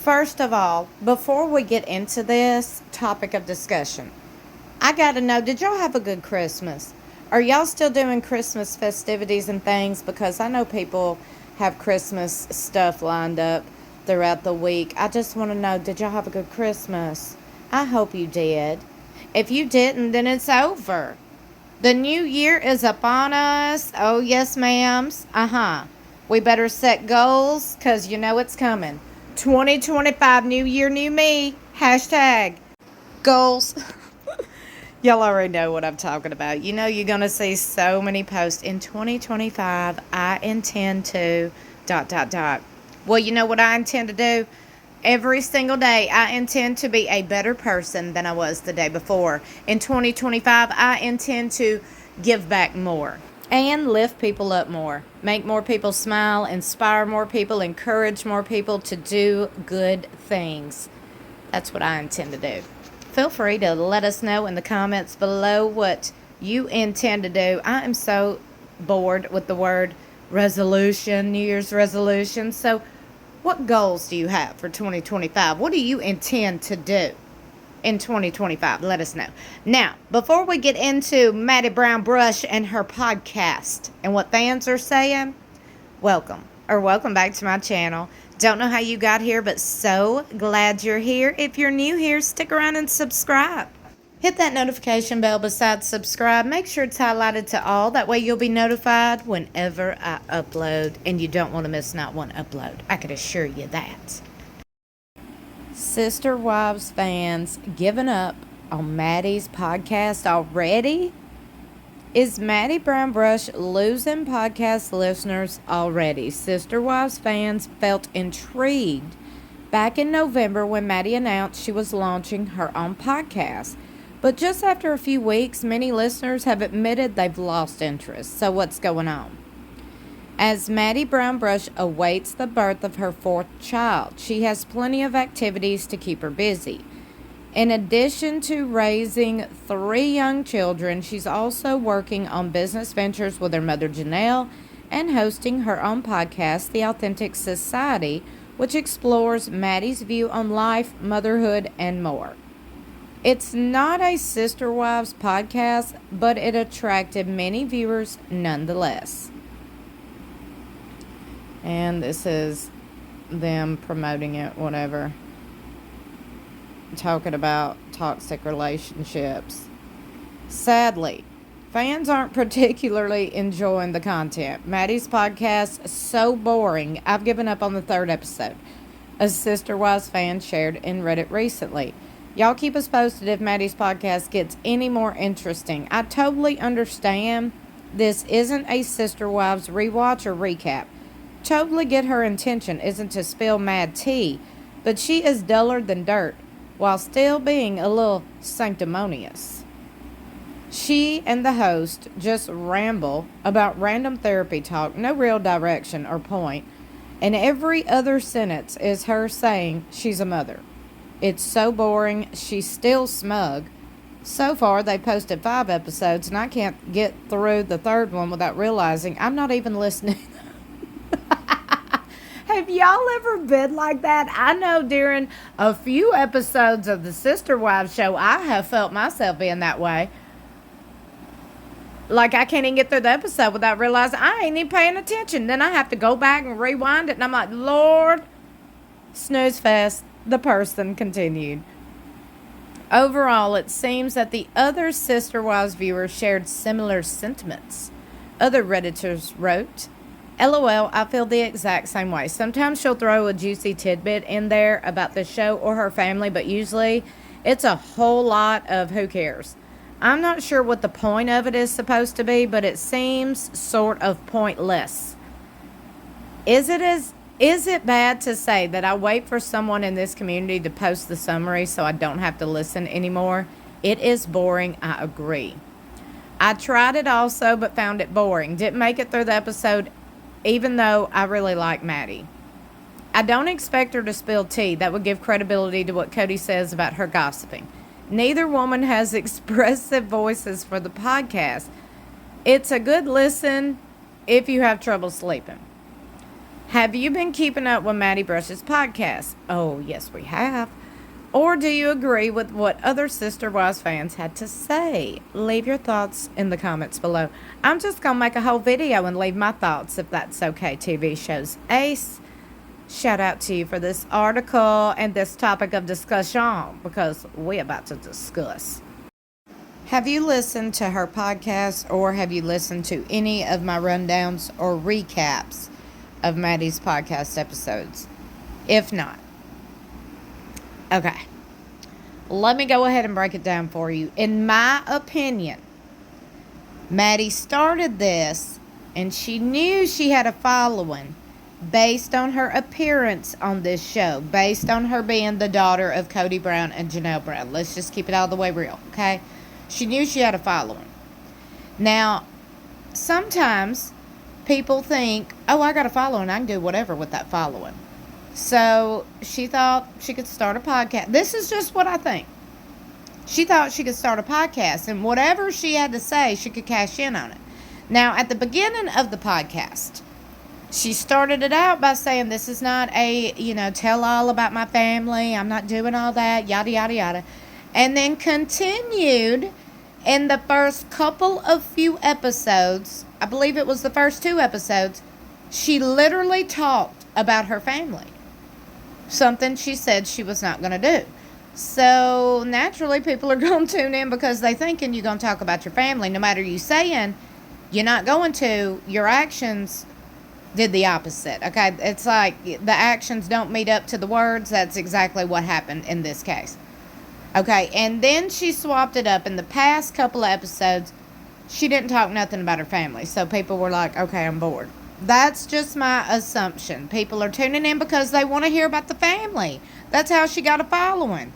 First of all, before we get into this topic of discussion, I gotta know, did y'all have a good Christmas? Are y'all still doing Christmas festivities and things? Because I know people have Christmas stuff lined up throughout the week. I just want to know, did y'all have a good Christmas? I hope you did. If you didn't, then it's over. The new year is upon us. Oh, yes, ma'ams. We better set goals because you know it's coming. 2025, new year, new me. Hashtag goals. Y'all already know what I'm talking about. You know you're going to see so many posts. In 2025, I intend to... Well, you know what I intend to do? Every single day, I intend to be a better person than I was the day before. In 2025, I intend to give back more and lift people up more. Make more people smile, inspire more people, encourage more people to do good things. That's what I intend to do. Feel free to let us know in the comments below what you intend to do. I am so bored with the word resolution, New Year's resolution. So what goals do you have for 2025? What do you intend to do in 2025? Let us know. Now, before we get into Maddie Brown Brush and her podcast and what fans are saying, welcome back to my channel. Don't know how you got here, but so glad you're here. If you're new here, stick around and subscribe. Hit that notification bell beside subscribe. Make sure it's highlighted to all. That way you'll be notified whenever I upload. And you don't want to miss not one upload. I can assure you that. Sister Wives fans giving up on Maddie's podcast already? Is Maddie Brown Brush losing podcast listeners already? Sister Wives fans felt intrigued back in November when Maddie announced she was launching her own podcast. But just after a few weeks, many listeners have admitted they've lost interest. So what's going on? As Maddie Brown Brush awaits the birth of her fourth child, she has plenty of activities to keep her busy. In addition to raising 3 young children, she's also working on business ventures with her mother Janelle and hosting her own podcast, The Authentic Society, which explores Maddie's view on life, motherhood, and more. It's not a Sister Wives podcast, but it attracted many viewers nonetheless. And this is them promoting it, whatever. Talking about toxic relationships. Sadly, fans aren't particularly enjoying the content. Maddie's podcast is so boring, I've given up on the 3rd episode. A Sister Wives fan shared in Reddit recently. Y'all keep us posted if Maddie's podcast gets any more interesting. I totally understand this isn't a Sister Wives rewatch or recap. Totally get her intention isn't to spill mad tea, but she is duller than dirt, while still being a little sanctimonious. She and the host just ramble about random therapy talk, no real direction or point, and every other sentence is her saying she's a mother. It's so boring, she's still smug. So far, they posted 5 episodes, and I can't get through the 3rd one without realizing I'm not even listening. Have y'all ever been like that? I know during a few episodes of the Sister Wives show, I have felt myself being that way. Like I can't even get through the episode without realizing I ain't even paying attention. Then I have to go back and rewind it, and I'm like, Lord. Snooze fest. The person continued. Overall, it seems that the other Sister Wives viewers shared similar sentiments. Other Redditors wrote, LOL, I feel the exact same way. Sometimes she'll throw a juicy tidbit in there about the show or her family, but usually it's a whole lot of who cares. I'm not sure what the point of it is supposed to be, but it seems sort of pointless. Is it bad to say that I wait for someone in this community to post the summary so I don't have to listen anymore? It is boring, I agree. I tried it also, but found it boring. Didn't make it through the episode, even though I really like Maddie. I don't expect her to spill tea. That would give credibility to what Cody says about her gossiping. Neither woman has expressive voices for the podcast. It's a good listen if you have trouble sleeping. Have you been keeping up with Maddie Brush's podcast? Oh, yes, we have. Or do you agree with what other Sister Wives fans had to say? Leave your thoughts in the comments below. I'm just going to make a whole video and leave my thoughts, if that's okay. TV shows Ace, shout out to you for this article and this topic of discussion, because we're about to discuss. Have you listened to her podcast, or have you listened to any of my rundowns or recaps of Maddie's podcast episodes? If not, okay, let me go ahead and break it down for you. In my opinion, Maddie started this, and she knew she had a following based on her appearance on this show, based on her being the daughter of Cody Brown and Janelle Brown. Let's just keep it all the way real, okay? She knew she had a following. Now, sometimes people think, oh, I got a following, I can do whatever with that following. So she thought she could start a podcast. This is just what I think. She thought she could start a podcast, and whatever she had to say, she could cash in on it. Now, at the beginning of the podcast, she started it out by saying, this is not a, tell all about my family. I'm not doing all that, yada, yada, yada. And then continued in the first few episodes, I believe it was the first 2 episodes, she literally talked about her family. Something she said she was not going to do. So naturally people are going to tune in because they thinking you're going to talk about your family. No matter you saying you're not going to, your actions did the opposite. Okay, it's like the actions don't meet up to the words. That's exactly what happened in this case. Okay, and then she swapped it up. In the past couple of episodes, she didn't talk nothing about her family. So people were like, okay, I'm bored. That's just my assumption. People are tuning in because they want to hear about the family. That's how she got a following.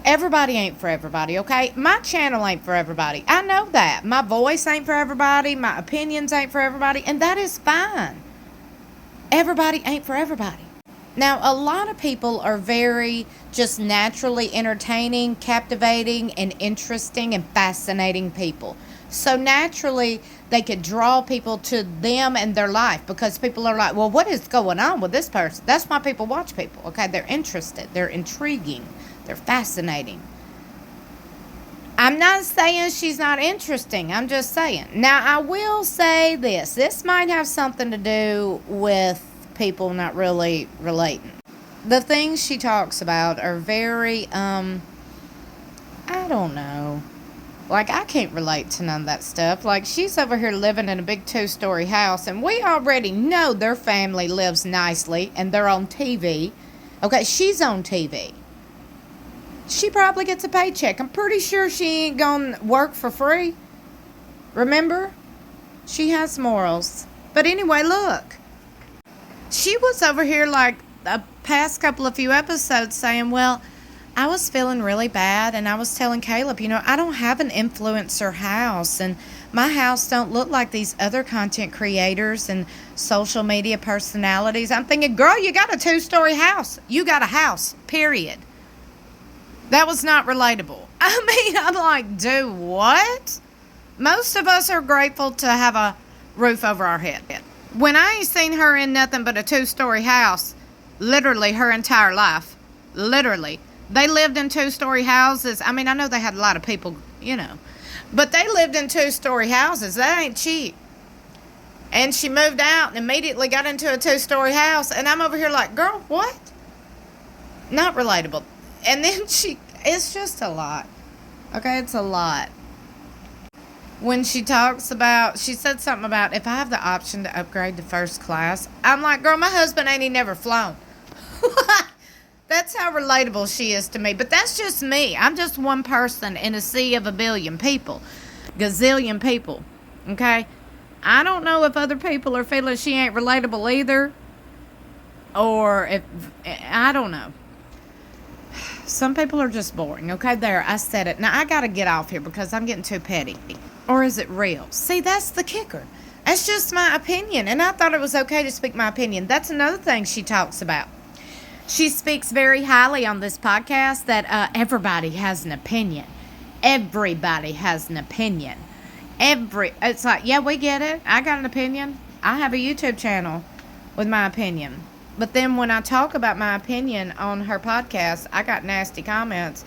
Everybody ain't for everybody, okay? My channel ain't for everybody. I know that. My voice ain't for everybody. My opinions ain't for everybody. And that is fine. Everybody ain't for everybody. Now, a lot of people are very just naturally entertaining, captivating, and interesting and fascinating people. So naturally, they could draw people to them and their life because people are like, well, what is going on with this person? That's why people watch people, okay? They're interested. They're intriguing. They're fascinating. I'm not saying she's not interesting. I'm just saying. Now, I will say this. This might have something to do with people not really relating. The things she talks about are very, I don't know. Like, I can't relate to none of that stuff. Like, she's over here living in a big 2-story house, and we already know their family lives nicely, and they're on TV. Okay, she's on TV. She probably gets a paycheck. I'm pretty sure she ain't gonna work for free. Remember? She has morals. But anyway, look. She was over here like the past few episodes saying, well, I was feeling really bad, and I was telling Caleb, I don't have an influencer house, and my house don't look like these other content creators and social media personalities. I'm thinking, girl, you got a 2-story house. You got a house, period. That was not relatable. I mean, I'm like, do what? Most of us are grateful to have a roof over our head. When I ain't seen her in nothing but a 2-story house, literally her entire life. Literally. They lived in 2-story houses. I mean, I know they had a lot of people, but they lived in 2-story houses. That ain't cheap. And she moved out and immediately got into a 2-story house. And I'm over here like, girl, what? Not relatable. And then it's just a lot. Okay, it's a lot. When she talks about, she said something about, if I have the option to upgrade to first class, I'm like, girl, my husband ain't never flown. That's how relatable she is to me. But that's just me. I'm just one person in a sea of a billion people. Gazillion people. Okay? I don't know if other people are feeling she ain't relatable either. Or if, I don't know. Some people are just boring. Okay, there, I said it. Now, I got to get off here because I'm getting too petty. Or is it real? See, that's the kicker. That's just my opinion. And I thought it was okay to speak my opinion. That's another thing she talks about. She speaks very highly on this podcast that everybody has an opinion. Everybody has an opinion. It's like, yeah, we get it. I got an opinion. I have a YouTube channel. with my opinion. But then when I talk about my opinion on her podcast, I got nasty comments,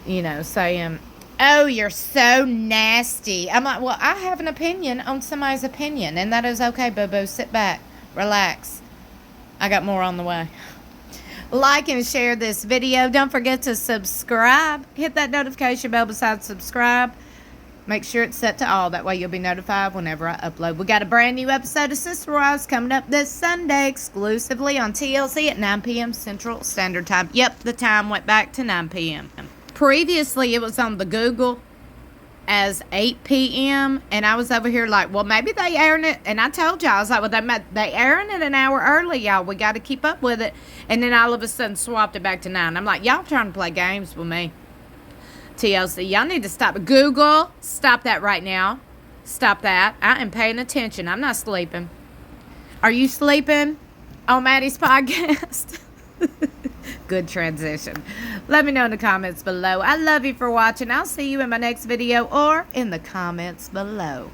saying, "Oh, you're so nasty." I'm like, well, I have an opinion on somebody's opinion, and that is okay, boo-boo. Sit back. Relax. I got more on the way. Like and share this video. Don't forget to subscribe. Hit that notification bell beside subscribe. Make sure it's set to all. That way you'll be notified whenever I upload. We got a brand new episode of Sister Wives coming up this Sunday exclusively on TLC at 9 p.m. Central Standard Time. Yep, the time went back to 9 p.m. Previously, it was on the Google as 8 p.m. And I was over here like, well, maybe they airing it. And I told y'all, I was like, well, they airing it an hour early, y'all. We got to keep up with it. And then all of a sudden swapped it back to 9. I'm like, y'all trying to play games with me. TLC, y'all need to stop. Google, stop that right now. Stop that. I am paying attention. I'm not sleeping. Are you sleeping on Maddie's podcast? Good transition. Let me know in the comments below. I love you for watching. I'll see you in my next video or in the comments below.